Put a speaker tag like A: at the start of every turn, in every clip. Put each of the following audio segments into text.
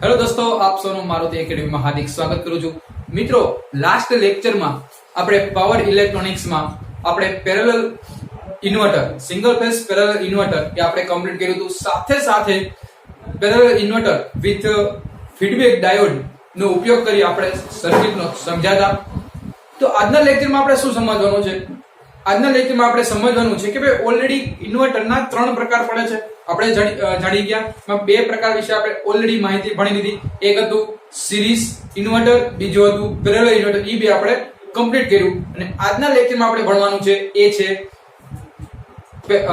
A: Hello દોસ્તો, આપ સૌનું મારુતિ એકેડેમીમાં હાર્દિક સ્વાગત કરું છું. મિત્રો, લાસ્ટ લેક્ચરમાં આપણે પાવર ઇલેક્ટ્રોનિક્સમાં આપણે parallel inverter, single phase parallel inverter એ આપણે કમ્પ્લીટ કર્યું હતું. સાથે સાથે parallel inverter with feedback diode નો ઉપયોગ કરી આપણે સર્કિટનો સમજાતા. તો આજના લેક્ચરમાં આપણે શું સમજવાનું છે? આજના લેક્ચરમાં આપણે સમજવાનું છે કે ભાઈ ઓલરેડી ઇન્વર્ટરના 3 પ્રકાર પડે છે. આપણે જાણી ગયા બે પ્રકાર વિશે આપણે ઓલરેડી માહિતી ભણી લીધી. એક હતું સિરીઝ ઇન્વર્ટર, બીજું હતું પેરેલલ ઇન્વર્ટર. એ બે આપણે કમ્પ્લીટ કર્યું અને આજના લેક્ચરમાં આપણે ભણવાનું છે એ છે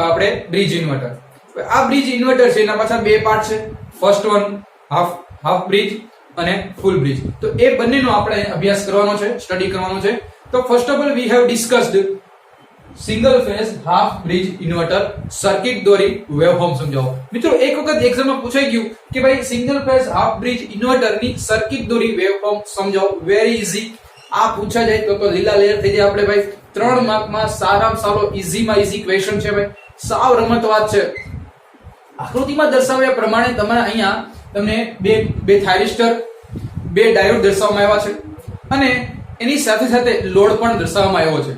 A: આપણે બ્રિજ ઇન્વર્ટર. આ બ્રિજ ઇન્વર્ટર છે એના પાછળ બે પાર્ટ છે. ફર્સ્ટ વન હાફ બ્રિજ અને ફૂલ બ્રિજ. તો એ બંનેનો આપણે અભ્યાસ કરવાનો છે, સ્ટડી કરવાનો છે. તો first of all we have discussed single phase half bridge inverter circuit દોરી વેવફોર્મ સમજાવો. મિત્રો, એક વખત એક્ઝામમાં પૂછાઈ ગયું કે ભાઈ single phase half bridge inverter ની સર્કિટ દોરી વેવફોર્મ સમજાવો. Very easy. આ પૂછા જાય તો લીલા લેયર થઈ જાય આપણે ભાઈ. 3 માર્કમાં સારામાં સારો ઈઝીમાં ઈઝી ક્વેશ્ચન છે ભાઈ. સાવ રમતવાત છે. આકૃતિમાં દર્શાવ્યા પ્રમાણે તમારે અહીંયા તમને બે થાઇરિસ્ટર, બે ડાયોડ દર્શાવવામાં આવ્યા છે અને એની સાથે સાથે લોડ પણ દર્શાવવામાં આવ્યો છે.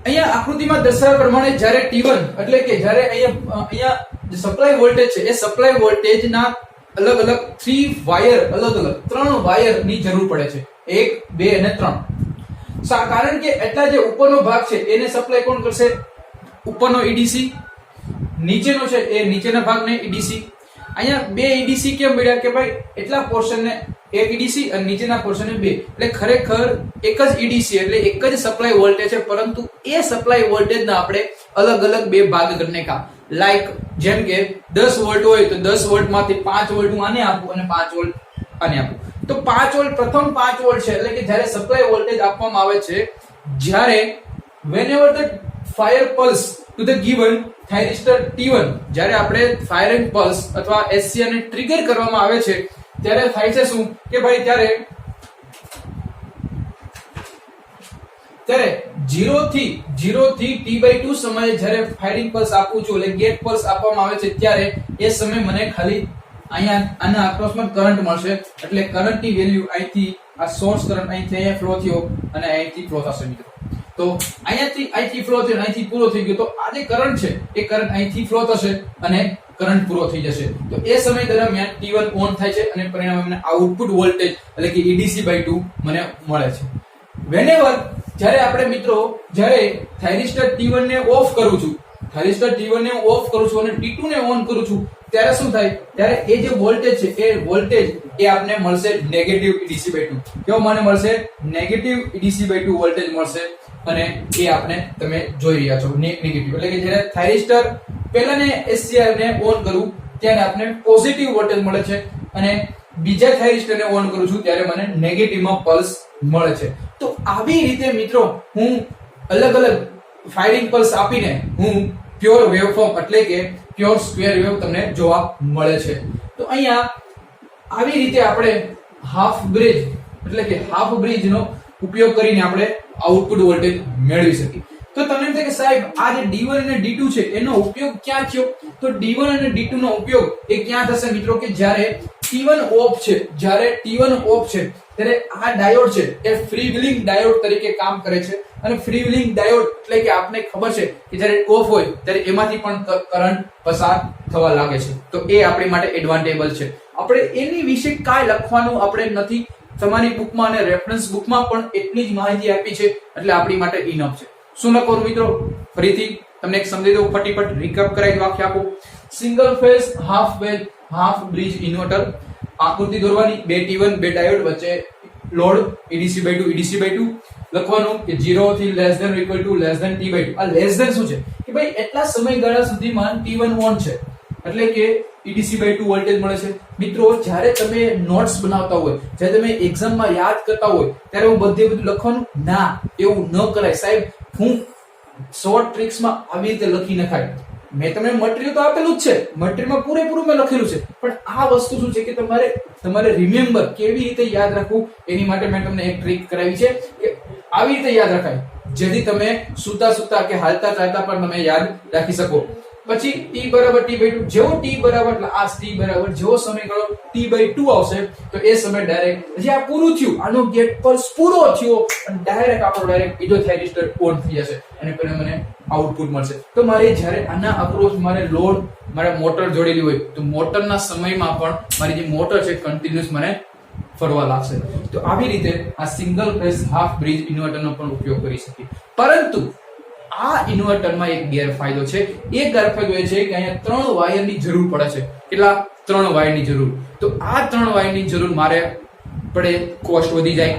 A: અહીંયા આકૃતિમાં દર્શાવ્યા પ્રમાણે જ્યારે T1 એટલે કે જ્યારે અહીંયા જે સપ્લાય વોલ્ટેજ છે એ સપ્લાય વોલ્ટેજના અલગ અલગ 3 વાયર ની જરૂર પડે છે. 1, 2 અને 3. કારણ કે એટલા જે ઉપરનો ભાગ છે એને સપ્લાય કોણ કરશે? ઉપરનો EDC, નીચેનો છે એ નીચેના ભાગને EDC. અહીંયા બે EDC કેમ મળ્યા કે ભાઈ એટલા પોર્શનને એક EDC અને નીચેના પોર્શનને બે. એટલે ખરેખર એક જ EDC એટલે એક જ સપ્લાય વોલ્ટેજ છે, પરંતુ એ સપ્લાય વોલ્ટેજના આપણે અલગ અલગ બે ભાગ કરી નાખ્યા. લાઈક જેમ કે 10 વોલ્ટ હોય તો 10 વોલ્ટમાંથી 5 વોલ્ટ હું આને આપું અને 5 વોલ્ટ આને આપું. તો 5 વોલ્ટ પ્રથમ 5 વોલ્ટ છે એટલે કે જ્યારે સપ્લાય વોલ્ટેજ આપવામાં આવે છે, જ્યારે whenever the fire pulse to the given thyristor T1, જ્યારે આપણે ફાયરિંગ પલ્સ અથવા SCR ને ટ્રિગર કરવામાં આવે છે ત્યારે થાય છે શું કે ભાઈ ત્યારે 0 થી T/2 સમયે જ્યારે ફાયરિંગ પલ્સ આપું છું એટલે ગેટ પલ્સ આપવામાં આવે છે ત્યારે એ સમય મને ખાલી અહીંયા આના અક્રોસમાં કરંટ મળશે. એટલે કરંટની વેલ્યુ અહીંથી આ સોર્સ કરંટ અહીંથી અહીંયા ફ્લો થયો અને અહીંથી ફ્લો થશે મિત્રો. તો અહીંથી ફ્લો થયો અહીંથી પૂરો થઈ ગયો. તો આ જે કરંટ છે એ કરંટ અહીંથી ફ્લો થશે અને કરંટ પૂરો થઈ જશે. તો એ સમય દરમિયાન T1 ઓન થાય છે અને પરિણામે મને આઉટપુટ વોલ્ટેજ એટલે કે EDC/2 મને મળે છે. વેનેવર જ્યારે આપણે મિત્રો જ્યારે થાઇરિસ્ટર T1 ને ઓફ કરું છું, અને T2 ને ઓન કરું છું ત્યારે શું થાય? ત્યારે એ જે વોલ્ટેજ છે એ વોલ્ટેજ એ આપને મળશે નેગેટિવ EDC/2. કેવો મને મળશે? નેગેટિવ EDC/2 વોલ્ટેજ મળશે અને એ આપણે તમે જોઈ રહ્યા છો નેગેટિવ. એટલે કે જ્યારે થાઇરિસ્ટર પહેલાને SCR ને ઓન કરું ત્યારે આપને પોઝિટિવ વોલ્ટેજ મળે છે અને બીજા થાઇરિસ્ટર ને ઓન કરું છું ત્યારે મને નેગેટિવમાં પલ્સ મળે છે. તો આવી રીતે મિત્રો હું અલગ અલગ ફાયરિંગ પલ્સ આપીને હું પ્યોર વેવફોર્મ એટલે કે પ્યોર સ્ક્વેર વેવ તમને જોવા મળે છે. તો અહીંયા આવી રીતે આપણે હાફ બ્રિજ એટલે કે હાફ બ્રિજ નો ઉપયોગ કરીને આપણે આઉટપુટ વોલ્ટેજ મેળવી શકીએ. તો તમને એમ થાય કે સાહેબ આ જે D1 અને D2 છે એનો ઉપયોગ ક્યાં થયો? તો D1 અને D2 નો ઉપયોગ એ ક્યાં થશે મિત્રો કે જ્યારે T1 ઓફ છે, ત્યારે આ ડાયોડ છે એ ફ્રી વ્હીલિંગ ડાયોડ તરીકે કામ કરે છે. અને ફ્રી વ્હીલિંગ ડાયોડ એટલે કે આપને ખબર છે કે જ્યારે ઓફ હોય ત્યારે એમાંથી પણ કરંટ પસાર થવા લાગે છે. તો એ આપણી માટે એડવાન્ટેબલ છે. આપણે એની વિશે કાંઈ લખવાનું આપણે નથી. તમારી બુકમાં અને રેફરન્સ બુકમાં પણ એટલી જ માહિતી આપી છે એટલે આપણી માટે ઇનફ છે. શું ન કરું મિત્રો? ફરીથી તમને એક સમજી દઉં, ફટીફટ રીકેપ કરાવી દઉં આખી આપું. Single phase half bridge inverter, આકૃતિ દોરવાની, બે T1 બે ડાયોડ વચ્ચે લોડ EDC/2 લખવાનું કે 0 થી T/2. આ લેસ ધેન શું છે કે ભાઈ એટલા સમયગાળા સુધીમાં T1 ઓન છે એટલે કે EDC/2 વોલ્ટેજ મળે છે. મિત્રો, જ્યારે તમે નોટ્સ બનાવતા હોય, જ્યારે તમે એક્ઝામમાં યાદ કરતા હોય ત્યારે હું બધું લખવાનું ના, એવું ન કરાય સાહેબ. હું શોર્ટ ટ્રિક્સમાં આવી રીતે લખી નખાય. મેં તમને મટીરીયલ તો આપેલું જ છે, મટીરીયલમાં પૂરેપૂરું મેં લખેલું છે, પણ આ વસ્તુ શું છે કે તમારે રિમેમ્બર કેવી રીતે યાદ રાખવું એની માટે મેં તમને એક ટ્રીક કરાવી છે કે આવી રીતે યાદ રખાય જેથી તમે સૂતા કે હાલતા ચાલતા પણ તમે યાદ રાખી શકો. પછી t બરાબર t/2 જેવો t બરાબર એટલે આ t બરાબર જેવો સમયગાળો t/2 આવશે તો એ સમય ડાયરેક્ટ જે આ પૂરું થયું આનો ગેટ પલ્સ પૂરો થયો અને ડાયરેક્ટ આપણો ડાયરેક્ટ બીજો થાઇરિસ્ટર ઓન થઈ જશે અને પછી મને આઉટપુટ મળશે. તો મારે જ્યારે આના અક્રોસ મારે લોડ મારે મોટર જોડેલી હોય તો મોટરના સમયમાં પણ મારી જે મોટર છે કન્ટિન્યુઅસ મને ફરવા લાગશે. તો આવી રીતે આ સિંગલ ફેઝ હાફ બ્રિજ ઇન્વર્ટરનો પણ ઉપયોગ કરી શકીએ. પરંતુ આ ઇન્વર્ટરમાં એક ગેરફાયદો છે. એ ગેરફાયદો એ છે કે અહીંયા 3 વાયરની જરૂર પડે છે. કેટલા? 3 વાયરની જરૂર. તો આ 3 વાયરની જરૂર મારે પડે, કોસ્ટ વધી જાય,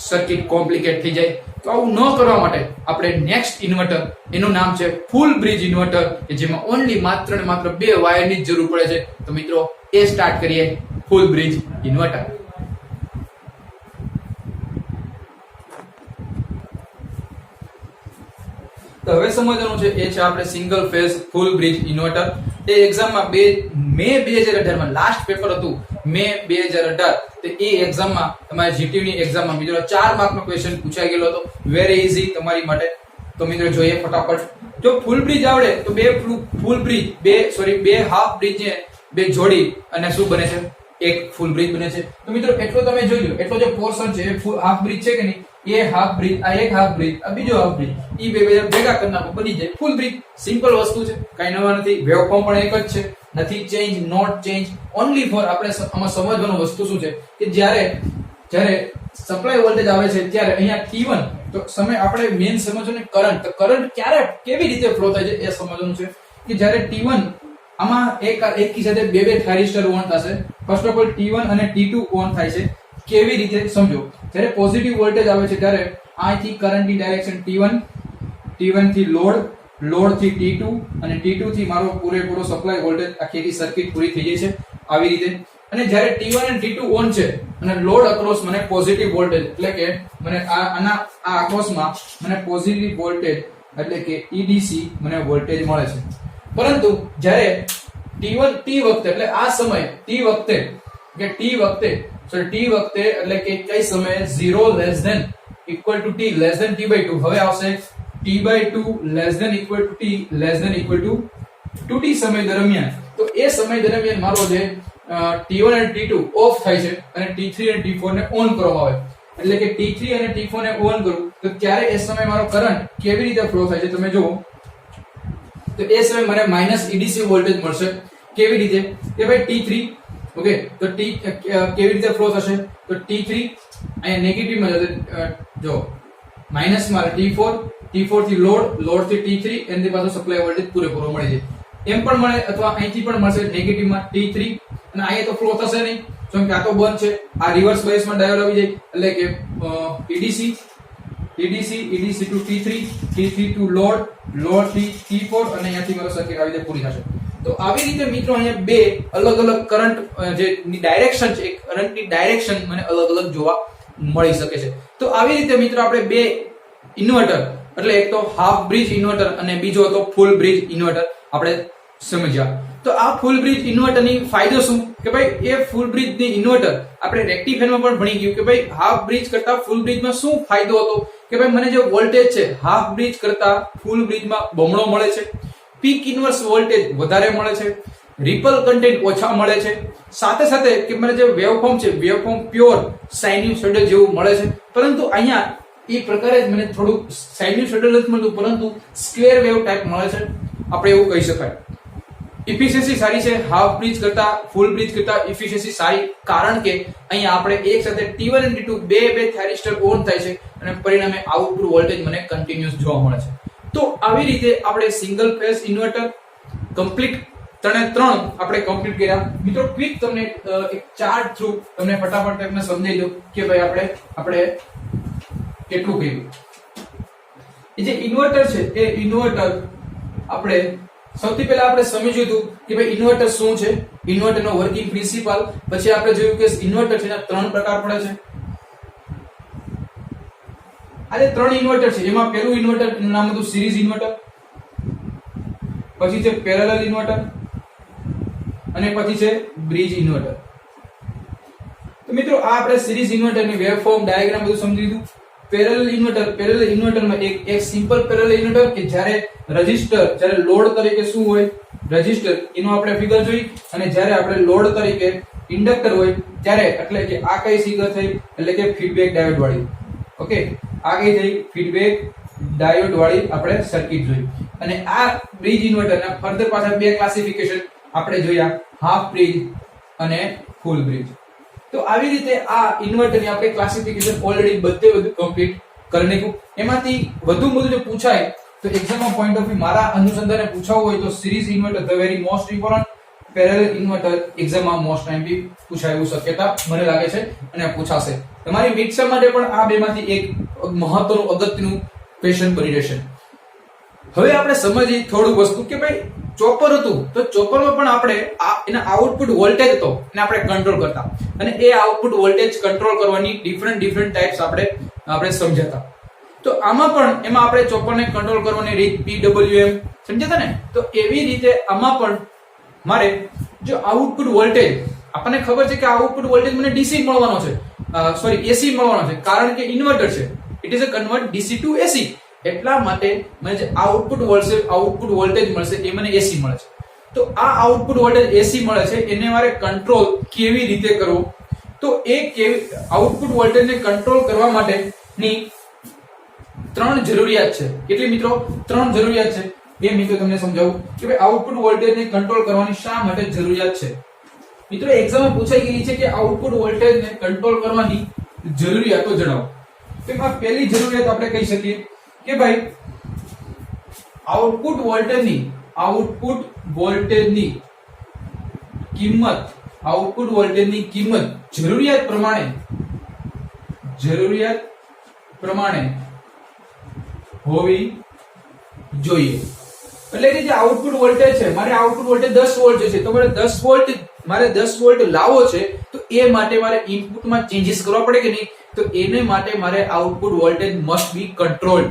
A: સર્કિટ કોમ્પ્લિકેટ થઈ જાય. તો આવું ન કરવા માટે આપણે નેક્સ્ટ ઇન્વર્ટર, એનું નામ છે ફૂલ બ્રિજ ઇન્વર્ટર, કે જેમાં ઓન્લી માત્ર ને માત્ર 2 વાયરની જ જરૂર પડે છે. તો મિત્રો એ સ્ટાર્ટ કરીએ ફૂલ બ્રિજ ઇન્વર્ટર. તો હવે સમજવાનું છે એ છે આપણે સિંગલ ફેઝ ફૂલ બ્રિજ ઇન્વર્ટર. એ એક્ઝામમાં મે 2018 માં લાસ્ટ પેપર હતું, મે 2018. તો એ એક્ઝામમાં તમારે જીટીયુ ની એક્ઝામમાં મિત્રો 4 માર્કનો ક્વેશ્ચન પૂછાઈ ગયેલો હતો. વેરી ઈઝી તમારી માટે. તો મિત્રો જોઈએ ફટાફટ. જો ફૂલ બ્રિજ આવડે તો બે હાફ બ્રિજ ને બે જોડી અને શું બને છે? એક ફૂલ બ્રિજ બને છે. તો મિત્રો એટલો તમે જોઈ લો, એટલો જે પોર્શન છે એ ફૂલ હાફ બ્રિજ છે કે નહીં, એ હાફ બ્રિજ, આ એક હાફ બ્રિજ, આ બીજો હાફ બ્રિજ, ઈ બે ભેગા કરી નાખો, બની જાય ફૂલ બ્રિજ. સિમ્પલ વસ્તુ છે, કઈ નવા નથી. વેવફોર્મ પણ એક જ છે, નથી change, not change. Only for આપણે આમાં સમજવાનું વસ્તુ શું છે કે જ્યારે સપ્લાય વોલ્ટેજ આવે છે ત્યારે અહીંયા T1, તો સમય આપણે મેઇન સમજવું ને કરંટ. તો કરંટ ક્યારે કેવી રીતે ફ્લો થાય છે એ સમજવાનું છે કે જ્યારે T1 આમાં એકી સાથે બે થાઇરિસ્ટર ઓન થશે. ફર્સ્ટ ઓફ ઓલ T1 અને T2 ઓન થાય છે. કેવી રીતે સમજો? જ્યારે પોઝિટિવ વોલ્ટેજ આવે છે ત્યારે અહીંથી કરંટની ડાયરેક્શન T1 થી લોડ થી T2 અને T2 થી મારો પૂરેપૂરો સપ્લાય વોલ્ટેજ આખી સર્કિટ પૂરી થઈ જાય છે આવી રીતે. અને જ્યારે T1 અને T2 ઓન છે અને લોડ અક્રોસ મને પોઝિટિવ વોલ્ટેજ એટલે કે મને આ અક્રોસમાં મને પોઝિટિવ વોલ્ટેજ એટલે કે EDC મને વોલ્ટેજ મળે છે. પરંતુ જ્યારે T1 T વખતે એટલે આ સમય T વખતે એટલે કે કઈ સમયે 0 less than equal to T less than T/2. હવે આવશે T/2 less than equal to T less than equal to 2T સમય દરમિયાન. તો એ સમય દરમિયાન મારો જે T1 અને T2 ઓફ થાય છે અને T3 અને T4 ને ઓન કરવામાં આવે. એટલે કે T3 અને T4 ને ઓન કરું તો ત્યારે એ સમય મારો કરંટ કેવી રીતે ફ્લો થાય છે તમે જુઓ. તો એ સમય મને માઈનસ EDC વોલ્ટેજ મળશે. કેવી રીતે કે ભાઈ T3, ઓકે, તો T કેવી રીતે ફ્લો થશે? તો T3 અહીંયા નેગેટિવ માં જશે, જો માઈનસ માં T4 થી લોડ થી T3 એની પાછો સપ્લાય વોલ્ટેજ પૂરેપૂરો મળી જાય. એમ પણ મળે અથવા અહીંથી પણ મળશે નેગેટિવ માં T3 અને અહીંયા તો ફ્લો થશે નહીં, જેમ કે આ તો બંધ છે. આ રિવર્સ બાયસમાં ડાયોડ આવી જાય એટલે કે EDC to T3 to load થી T4 અને અહીંયાથી મારો સર્કિટ આવી રીતે પૂરી થશે. તો આવી રીતે મિત્રો અહીંયા બે અલગ અલગ કરંટ જે ડાયરેક્શન છે, કરંટની ડાયરેક્શન મને અલગ અલગ જોવા મળી શકે છે. તો આવી રીતે મિત્રો આપણે બે ઇન્વર્ટર એટલે એક તો હાફ બ્રિજ ઇન્વર્ટર અને બીજો હતો ફૂલ બ્રિજ ઇન્વર્ટર આપણે સમજ્યા. તો આ ફૂલ બ્રિજ ઇન્વર્ટરની ફાયદો શું કે ભાઈ એ ફૂલ બ્રિજની ઇન્વર્ટર આપણે રેક્ટિફાયરમાં પણ ભણી ગયું કે ભાઈ હાફ બ્રિજ કરતા ફૂલ બ્રિજમાં શું ફાયદો હતો કે ભાઈ મને જે વોલ્ટેજ છે હાફ બ્રિજ કરતા ફૂલ બ્રિજમાં બમણો મળે છે. પીક ઇન્વર્સ વોલ્ટેજ વધારે મળે છે. રિપલ કન્ટેન્ટ ઓછા મળે છે. સાથે સાથે કે મને જે વેવફોર્મ છે વેવફોર્મ પ્યોર સાઇન્યુસોઇડલ જેવું મળે છે. પરંતુ અહીંયા એ પ્રકારે જ મને થોડું સાઇન્યુસોઇડલ નથી મળતું પરંતુ સ્ક્વેર વેવ ટાઈપ મળે છે, આપણે એવું કહી શકાય. ઇફિશિયન્સી સારી છે હાફ બ્રિજ કરતા ફૂલ બ્રિજ કરતા ઇફિશિયન્સી સારી, કારણ કે અહીંયા આપણે એક સાથે T1 અને T2 બે થાઇરિસ્ટર ઓન થાય છે અને પરિણામે આઉટપુટ વોલ્ટેજ મને કન્ટિન્યુઅસ જોવા મળે છે. તો આવી રીતે આપણે સિંગલ ફેઝ ઇન્વર્ટર કમ્પ્લીટ 3 આપણે કમ્પ્લીટ કર્યા. મિત્રો ક્વિક તમને એક ચાર્ટ થ્રુ તમને ફટાફટ તમને સમજાવી દઉં કે ભાઈ આપણે કેટલું કર્યું. એ જે ઇન્વર્ટર છે એ ઇન્વર્ટર આપણે સૌથી પહેલા આપણે સમજ્યું હતું કે ભાઈ ઇન્વર્ટર શું છે, ઇન્વર્ટરનો વર્કિંગ પ્રિન્સિપલ. પછી આપણે જોયું કે ઇન્વર્ટર છે એના 3 પ્રકાર પડે છે. આ જે 3 ઇન્વર્ટર છે એમાં પહેલું ઇન્વર્ટર એનું નામ હતું સિરીઝ ઇન્વર્ટર, પછી છે પેરેલલ ઇન્વર્ટર અને પછી છે બ્રિજ ઇન્વર્ટર. તો મિત્રો આ આપણે સિરીઝ ઇન્વર્ટરની વેવફોર્મ ડાયાગ્રામ બધું સમજી લીધું. પેરેલલ ઇન્વર્ટરમાં એક સિમ્પલ પેરેલલ ઇન્વર્ટર કે જ્યારે લોડ તરીકે શું હોય રેઝિસ્ટર, એનો આપણે ફિગર જોઈ, અને જ્યારે આપણે લોડ તરીકે ઇન્ડક્ટર હોય ત્યારે, એટલે કે આ કઈ ફિગર થઈ, એટલે કે ફીડબેક ડાયોડ વાળી. ઓકે, આ કઈ થઈ ફીડબેક ડાયોડ વાળી આપણે સર્કિટ જોઈ. અને આ બ્રિજ ઇન્વર્ટરના ફર્ધર પાછા બે ક્લાસિફિકેશન આપણે જોયા, હાફ બ્રિજ અને ફૂલ બ્રિજ. તો આવી રીતે આ ઇન્વર્ટરની આપણે ક્લાસિફિકેશન ઓલરેડી બધું કમ્પ્લીટ કરી નાખ્યું. એમાંથી વધુ જો પૂછાય તો એક્ઝામ પોઈન્ટ ઓફ વ્યૂ મારા અનુસંધાને પૂછાવું હોય તો series inverter the very most important, parallel inverter એક્ઝામમાં મોસ્ટ ટાઈમ બી પૂછાય એવું શક્યતા મને લાગે છે અને પૂછાશે. તમારી મિક્સર માટે પણ આ બેમાંથી એક મહત્વનું અગત્યનું ક્વેશ્ચન બની રહેશે. હવે આપણે સમજીએ થોડું વસ્તુ કે ભાઈ ચોપર હતું તો ચોપરમાં પણ આપણે એના આઉટપુટ વોલ્ટેજ હતો એને આપણે કંટ્રોલ કરતા, અને એ આઉટપુટ વોલ્ટેજ કંટ્રોલ કરવાની ડિફરન્ટ ટાઈપ્સ આપણે સમજાતા. તો આમાં પણ એમાં આપણે ચોપરને કંટ્રોલ કરવાની રીત PWM સમજાતા ને, તો એવી રીતે આમાં પણ મારે જો આઉટપુટ વોલ્ટેજ આપણને ખબર છે કે આઉટપુટ વોલ્ટેજ મને DC મળવાનો છે, AC મળવાનો છે, કારણ કે ઇન્વર્ટર છે, it is a convert DC to AC. એટલા માટે મને જે આઉટપુટ વોલ્ટેજ મળશે એ મને AC મળે છે. તો આ આઉટપુટ વોલ્ટેજ AC મળે છે એને મારે કંટ્રોલ કેવી રીતે કરવો, તો એ આઉટપુટ વોલ્ટેજને કંટ્રોલ કરવા માટેની ત્રણ જરૂરિયાત છે. કેટલી મિત્રો? ત્રણ જરૂરિયાત છે. એ મિત્રો તમને સમજાવું કે ભાઈ આઉટપુટ વોલ્ટેજને કંટ્રોલ કરવાની શા માટે જરૂરિયાત છે. મિત્રો એક્ઝામમાં પૂછાઈ ગઈ છે કે આઉટપુટ વોલ્ટેજને કંટ્રોલ કરવાની જરૂરિયાતો જણાવો. તો એમાં પહેલી જરૂરિયાત આપણે કહી શકીએ કે ભાઈ આઉટપુટ વોલ્ટેજની કિંમત જરૂરિયાત પ્રમાણે હોવી જોઈએ. એટલે કે જે આઉટપુટ વોલ્ટેજ છે, મારે આઉટપુટ વોલ્ટેજ 10 વોલ્ટ છે, તો મારે 10 વોલ્ટ લાવવો છે, તો એ માટે મારે ઇનપુટમાં ચેન્જીસ કરવા પડે કે નહીં, તો એને માટે મારે output voltage must be controlled.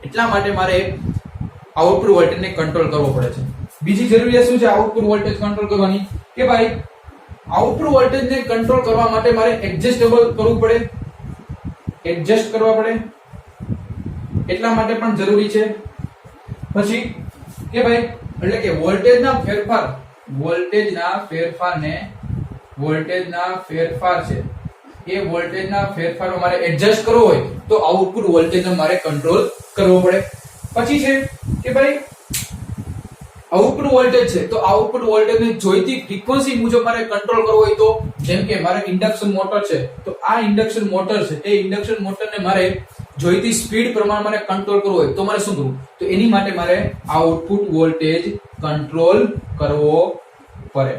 A: એટલા માટે મારે આઉટપુટ વોલ્ટેજને કંટ્રોલ કરવો પડે છે. બીજી જરૂરિયાત શું છે આઉટપુટ વોલ્ટેજ કંટ્રોલ કરવાની, કે ભાઈ આઉટપુટ વોલ્ટેજને કંટ્રોલ કરવા માટે મારે એડજસ્ટ કરવા પડે, એટલા માટે પણ જરૂરી છે. પછી કે ભાઈ એટલે કે વોલ્ટેજના ફેરફાર છે, એ વોલ્ટેજના ફેરફારો મારે એડજસ્ટ કરવો હોય તો આઉટપુટ વોલ્ટેજને મારે કંટ્રોલ કરવો પડે. પછી છે કે ભાઈ આઉટપુટ વોલ્ટેજ છે તો આઉટપુટ વોલ્ટેજને જોઈતી ફ્રીક્વન્સી મુજબ મારે કંટ્રોલ કરવો હોય તો, જેમ કે મારે ઇન્ડક્શન મોટર છે તો આ ઇન્ડક્શન મોટર છે, એ ઇન્ડક્શન મોટરને મારે જોઈતી સ્પીડ પ્રમાણે મારે કંટ્રોલ કરવો હોય તો મારે શું કરવું, તો એની માટે મારે આઉટપુટ વોલ્ટેજ કંટ્રોલ કરવો પડે.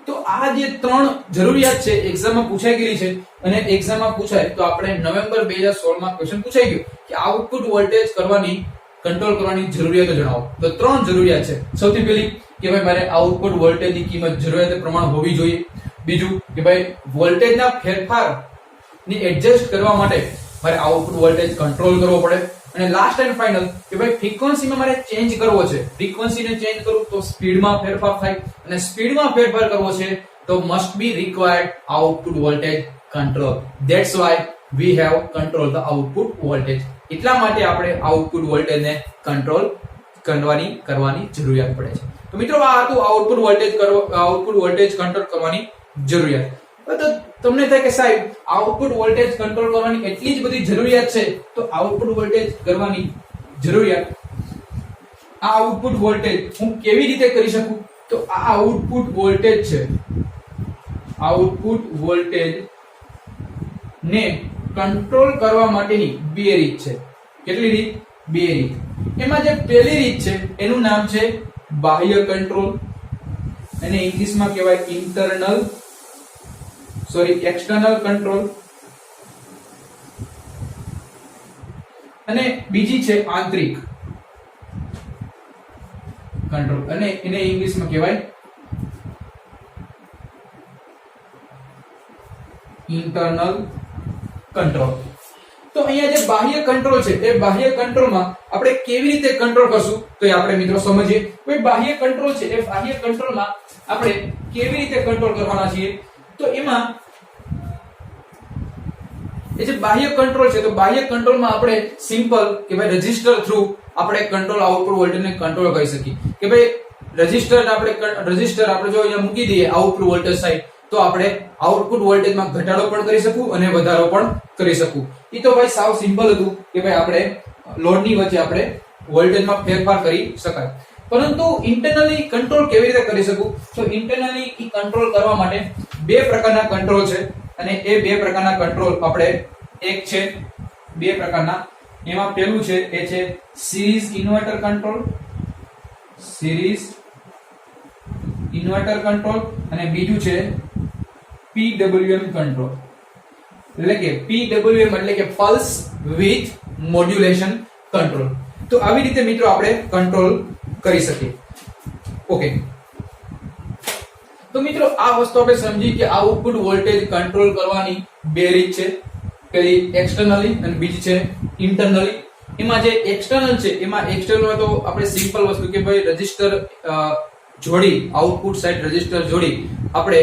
A: તો આ જે ત્રણ જરૂરિયાત છે એક્ઝામમાં પૂછાઈ ગયેલી છે, અને એક્ઝામમાં પૂછાય તો આપણે નવેમ્બર 2016 માં ક્વેશ્ચન પૂછાઈ ગયો કે આઉટપુટ વોલ્ટેજ કંટ્રોલ કરવાની જરૂરિયાતો જણાવો. તો ત્રણ જરૂરિયાત છે. સૌથી પહેલી કે ભાઈ મારે આઉટપુટ વોલ્ટેજની કિંમત જરૂરિયાત પ્રમાણે હોવી જોઈએ. બીજું કે ભાઈ વોલ્ટેજના ફેરફારની એડજસ્ટ કરવા માટે મારે આઉટપુટ વોલ્ટેજ કંટ્રોલ કરવો પડે. અને લાસ્ટ એન્ડ ફાઇનલ કે ભાઈ ફ્રીક્વન્સીમાં મારે ચેન્જ કરવો છે, ફ્રીક્વન્સીને ચેન્જ કરું તો સ્પીડમાં ફેરફાર થાય, અને સ્પીડમાં ફેરફાર કરવો છે તો must be required output voltage control. That's why we have control the output voltage. એટલા માટે આપણે આઉટપુટ વોલ્ટેજને કંટ્રોલ કરવાની જરૂરિયાત પડે છે. તો મિત્રો આ હતું આઉટપુટ વોલ્ટેજ કંટ્રોલ કરવાની જરૂરિયાત. તો તમને થાય કે સાહેબ આઉટપુટ વોલ્ટેજ કંટ્રોલ કરવાની એટલી જ બધી જરૂરિયાત છે, તો આઉટપુટ વોલ્ટેજ કરવાની જરૂરિયાત, આ આઉટપુટ વોલ્ટેજ હું કેવી રીતે કરી શકું, તો આ આઉટપુટ વોલ્ટેજ છે, આઉટપુટ વોલ્ટેજ ને કંટ્રોલ કરવા માટેની બે રીત છે. કેટલી રીત? બે રીત. એમાં જે પહેલી રીત છે એનું નામ છે બાહ્ય કંટ્રોલ, અને ઇંગ્લિશમાં કહેવાય એક્સટર્નલ કંટ્રોલ, અને બીજી છે આંતરિક કંટ્રોલ, અને એને ઇંગ્લિશમાં કહેવાય ઇન્ટરનલ કંટ્રોલ. તો અહીંયા જે બાહ્ય કંટ્રોલ છે એ બાહ્ય કંટ્રોલમાં આપણે કેવી રીતે કંટ્રોલ કરશું તો એ આપણે મિત્રો સમજીએ. કોઈ બાહ્ય કંટ્રોલ છે એ બાહ્ય કંટ્રોલમાં આપણે કેવી રીતે કંટ્રોલ કરવાના છીએ, તો એમાં એ જે બાહ્ય કંટ્રોલ છે, તો બાહ્ય કંટ્રોલમાં આપણે સિમ્પલ કે ભાઈ રજિસ્ટર થ્રુ આપણે કંટ્રોલ આઉટપુટ વોલ્ટેજને કંટ્રોલ કરી શકીએ કે ભાઈ રજિસ્ટર આપણે જો અહીંયા મૂકી દઈએ આઉટપુટ વોલ્ટેજ સાઈડ, તો આપણે આઉટપુટ વોલ્ટેજમાં ઘટાડો પણ કરી શકું અને વધારો પણ કરી શકું. એ તો ભાઈ સાવ સિમ્પલ હતું કે ભાઈ આપણે લોડની વચ્ચે આપણે વોલ્ટેજમાં ફેરફાર કરી શકાય. પરંતુ ઇન્ટરનલી કંટ્રોલ કેવી રીતે કરી શકું? તો ઇન્ટરનલી ઈ કંટ્રોલ કરવા માટે બે પ્રકારના કંટ્રોલ છે અને એ બે પ્રકારના કંટ્રોલ આપણે એક છે બે પ્રકારના. એમાં પહેલું છે એ છે સિરીઝ ઇન્વર્ટર કંટ્રોલ અને બીજું છે PWM કંટ્રોલ. એટલે કે PWM એટલે કે પલ્સ વિથ મોડ્યુલેશન કંટ્રોલ. તો આવી રીતે મિત્રો આપણે કંટ્રોલ કરી શકીએ. ઓકે, તો મિત્રો આ વસ્તુ આપણે સમજી કે આઉટપુટ વોલ્ટેજ કંટ્રોલ કરવાની બે રીત છે. પહેલી એક્સટર્નલી અને બીજી છે ઇન્ટરનલી. એમાં જે એક્સટર્નલ છે એમાં એક્સટર્નલમાં તો આપણે સિમ્પલ વસ્તુ કે ભાઈ રજિસ્ટર જોડી, આઉટપુટ સાઇડ રજિસ્ટર જોડી આપણે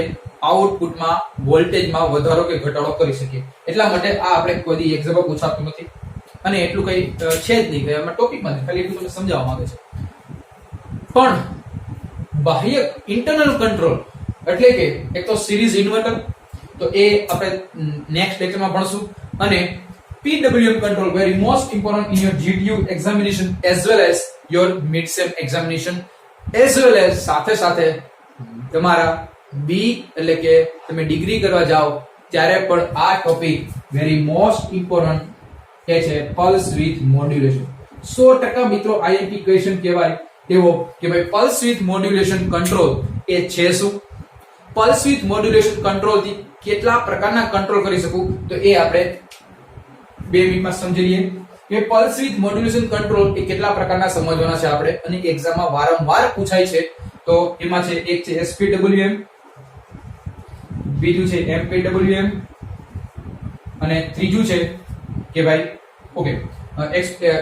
A: આઉટપુટમાં વોલ્ટેજમાં વધારો કે ઘટાડો કરી શકીએ. એટલા માટે આ આપણે કોઈ એક્ઝામમાં પૂછાતું નથી અને એટલું કઈ છે જ નહીં, એમાં ટોપિકમાં નથી, ખાલી એટલું તમને સમજાવવા માંગે છે. પણ બાહ્ય ઇન્ટરનલ કંટ્રોલ એટલે કે એક તો સિરીઝ ઇન્વર્ટર, તો એ આપણે નેક્સ્ટ લેક્ચરમાં ભણશું. અને PWM control, very most important in your GTU examination as well as your mid-sem examination, as well as સાથે તમારા બી એટલે કે તમે ડિગ્રી કરવા જાઓ ત્યારે પણ આ ટોપિક વેરી મોસ્ટ ઇમ્પોર્ટન્ટ એ છે પલ્સ વિથ મોડ્યુલેશન. 100% મિત્રો આઈએમપી ક્વેશ્ચન કહેવાય તેવો કે ભાઈ પલ્સ વિથ મોડ્યુલેશન કંટ્રોલ એ છે શું, પલ્સ વિથ મોડ્યુલેશન કંટ્રોલ થી કેટલા પ્રકારના કંટ્રોલ કરી શકું, તો એ આપણે 2 મિનિટમાં સમજી લઈએ કે પલ્સ વિથ મોડ્યુલેશન કંટ્રોલ એ કેટલા પ્રકારના સમજવાના છે આપણે, અને એક્ઝામમાં વારંવાર પૂછાય છે. તો એમાં છે એક છે SPWM, બીજું છે MPWM અને ત્રીજું છે કે ભાઈ ઓકે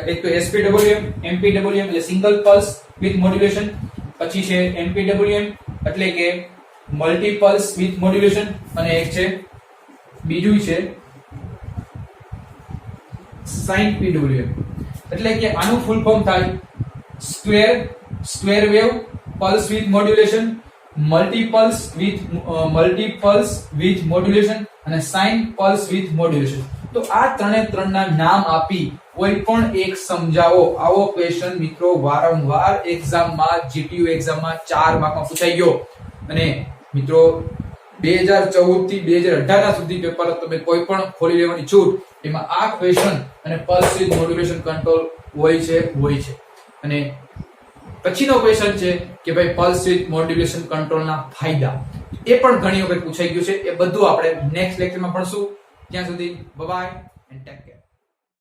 A: એક તો SPWM, MPWM એટલે સિંગલ પલ્સ વિથ મોડ્યુલેશન, પછી છે MPWM એટલે કે મલ્ટી પલ્સ વિથ મોડ્યુલેશન, અને એક છે બીજું છે સાઇન PWM. એટલે કે આનું ફૂલ ફોર્મ થાય square wave pulse with modulation, multi pulse with modulation અને સાઇન પલ્સ વિથ મોડ્યુલેશન. તો આ ત્રણના નામ આપી કોઈ પણ એક સમજાવો. આવો ક્વેશ્ચન મિત્રો વારંવાર એક્ઝામમાં GTU એક્ઝામમાં 4 માર્કમાં પૂછાઈ ગયો. અને મિત્રો 2014 થી 2018 સુધી પેપર તમે કોઈ પણ ખોલી લેવાની છૂટ, એમાં આ ક્વેશ્ચન અને પલ્સ વિથ મોડ્યુલેશન કંટ્રોલ હોય છે. અને પછીનો ક્વેશ્ચન છે કે ભાઈ પલ્સ વિથ મોડ્યુલેશન કંટ્રોલના ફાયદા, એ પણ ઘણી વખત પૂછાઈ ગયું છે. એ બધું આપણે નેક્સ્ટ લેક્ચરમાં ભણશું. ત્યાં સુધી bye bye and take care.